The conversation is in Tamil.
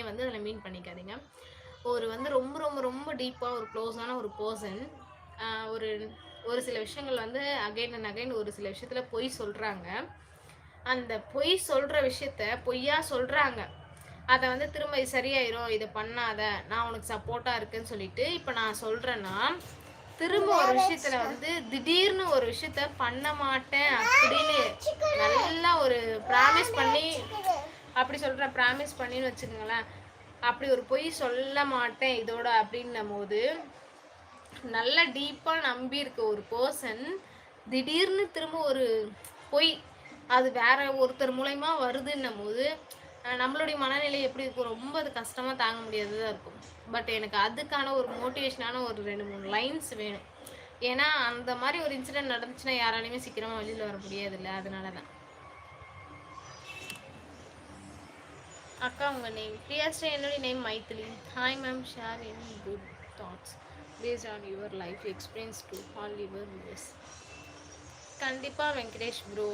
வந்து அதில் மீன் பண்ணிக்காதீங்க. ஒரு வந்து ரொம்ப ரொம்ப ரொம்ப டீப்பாக ஒரு க்ளோஸான ஒரு பர்சன் ஒரு ஒரு சில விஷயங்கள் வந்து அகைன் அண்ட் அகைன் ஒரு சில விஷயத்தில் பொய் சொல்கிறாங்க. அந்த பொய் சொல்கிற விஷயத்த பொய்யா சொல்கிறாங்க. அதை வந்து திரும்ப இது சரியாயிரும், இதை பண்ணாத, நான் உனக்கு சப்போர்ட்டாக இருக்குன்னு சொல்லிட்டு இப்போ நான் சொல்கிறேன்னா, திரும்ப ஒரு விஷயத்துல வந்து திடீர்னு ஒரு விஷயத்த பண்ண மாட்டேன் அப்படின்னு நல்லா ஒரு ப்ராமிஸ் பண்ணி அப்படி சொல்ற ப்ராமிஸ் பண்ணின்னு வச்சுக்கோங்களேன். அப்படி ஒரு பொய் சொல்ல மாட்டேன் இதோட அப்படின்னும் போது நல்லா டீப்பா நம்பி இருக்க ஒரு பர்சன் திடீர்னு திரும்ப ஒரு பொய் அது வேற ஒருத்தர் மூலயமா வருதுன்னும் போது நம்மளுடைய மனநிலை எப்படி இருக்கும்? ரொம்ப அது கஷ்டமா தாங்க முடியாததா இருக்கும். பட் எனக்கு அதுக்கான ஒரு மோட்டிவேஷனான ஒரு 2, 3 லைன்ஸ் வேணும். ஏன்னா அந்த மாதிரி ஒரு இன்சிடென்ட் நடந்துச்சுன்னா யாராலையுமே சீக்கிரமா வெளியில வர முடியாதுல்ல. அதனால தான். அக்கா உங்க நேம் பிரியாஸ்ரீ. என்னுடைய name Maithili. Hi ma'am, share any good thoughts based on your life experience to all your views. கண்டிப்பா வெங்கடேஷ் ப்ரோ.